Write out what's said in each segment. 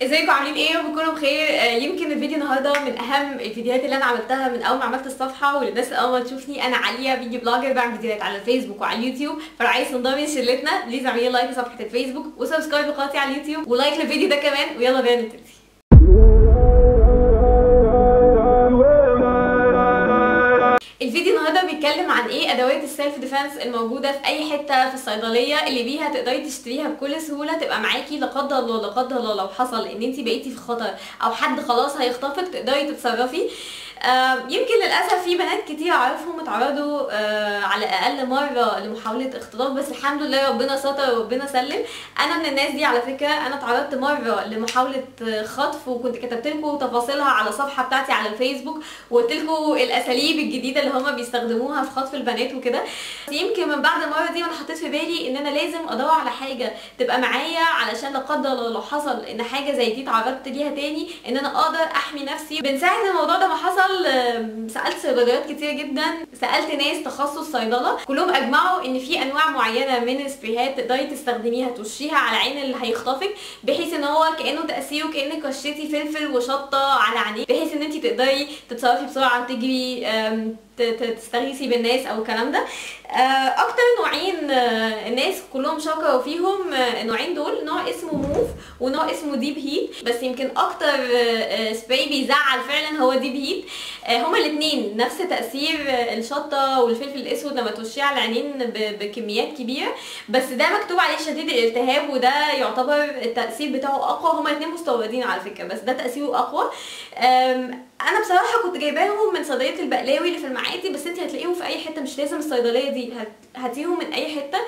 ازيكم عاملين ايه وبكونوا بخير. يمكن الفيديو النهارده من اهم الفيديوهات اللي انا عملتها من اول ما عملت الصفحه. وللناس اللي اول ما تشوفني، انا عليا فيديو بلوجر، بعمل فيديوهات على الفيسبوك وعلى اليوتيوب. فلو عايز تنضمي لشلتنا بليز اعملي لايك لصفحه الفيسبوك وسبسكرايب لقناتي على اليوتيوب ولايك للفيديو ده كمان. ويلا بينا نبتدي. الفيديو النهارده بيتكلم عن ايه ادوات السيلف ديفense الموجوده في اي حته في الصيدليه، اللي بيها تقدري تشتريها بكل سهوله، تبقى معاكي لا قدر الله لا قدر الله لو حصل ان انت بقيتي في خطر او حد خلاص هيخطفك تقدري تتصرفي. يمكن للاسف في بنات كتير اعرفهم اتعرضوا على الاقل مره لمحاوله اختطاف، بس الحمد لله ربنا ستر وربنا سلم. انا من الناس دي على فكره. انا اتعرضت مره لمحاوله خطف، وكنت كتبت لكم تفاصيلها على الصفحه بتاعتي على الفيسبوك، وقلت لكم الاساليب الجديده اللي هما بيستخدموها في خطف البنات وكده. يمكن من بعد المره دي وانا حطيت في بالي ان انا لازم ادور على حاجه تبقى معايا، علشان لا قدر الله لو حصل ان حاجه زي دي اتعرضت ليها تاني ان انا اقدر احمي نفسي. من ساعه الموضوع ده ما حصل سالت صيدليات كتير جدا، سالت ناس تخصص صيدله، كلهم اجمعوا ان في انواع معينه من السبريهات تقدري تستخدميها ترشيها على عين اللي هيخطفك، بحيث ان هو كانه تاثيره كانك رشيتي فلفل وشطه على عينيه، بحيث ان انت تقدري تتصرفي بسرعه، تجري تستغيثي بالناس او الكلام ده. اكتر نوعين الناس كلهم شكروا فيهم، النوعين دول نوع اسمه موف ونوع اسمه ديب هيت. بس يمكن اكتر سبراي بيزعل فعلا هو ديب هيت. هما الاثنين نفس تاثير الشطه والفلفل الاسود لما ترشيه على العينين بكميات كبيره، بس ده مكتوب عليه شديد الالتهاب، وده يعتبر التاثير بتاعه اقوى. هما الاثنين مستوردين على فكره، بس ده تاثيره اقوى. انا بصراحه كنت جايباهم من صيدليه البقلاوي اللي في المعادي، بس انت هتلاقيهم في اي حته، مش لازم الصيدليه دي، هاتيهم من اي حته.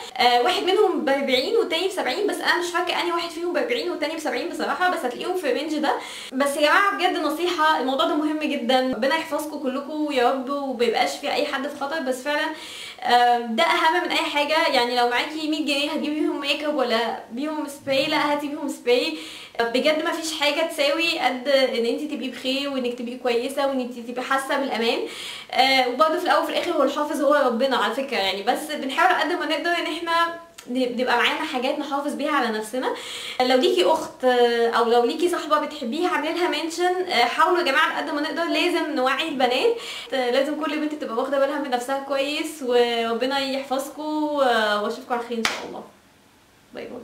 واحد منهم ب 40 والتاني ب 70، بس انا مش فاكره انهي واحد فيهم ب 40 والتاني ب 70 بصراحه، بس هتلاقيهم في الرينج ده. بس يا جماعه بجد نصيحه، الموضوع ده مهم جدا، ربنا يحفظكم كلكم يا رب وميبقاش في اي حد في خطر. بس فعلا ده اهم من اي حاجه. يعني لو معاكي 100 جنيه هتجيبي بيهم ميك اب ولا بيهم سبراي؟ لا، هاتي بيهم سبراي. بجد ما فيش حاجه تساوي قد ان انت تبقي بخير وانك تبقي كويسه وان انت تبقي حاسه بالامان. وبرده في الاول وفي الاخر هو الحافظ هو ربنا على فكره يعني. بس بنحاول قد ما نقدر ان احنا نبقى معانا حاجات نحافظ بيها على نفسنا. لو ليكي اخت او لو ليكي صاحبه بتحبيها اعملي لها منشن. حاولوا يا جماعه قد ما نقدر لازم نوعي البنات، لازم كل بنت تبقى واخده بالها من نفسها كويس، وربنا يحفظكم واشوفكم على خير ان شاء الله. باي باي.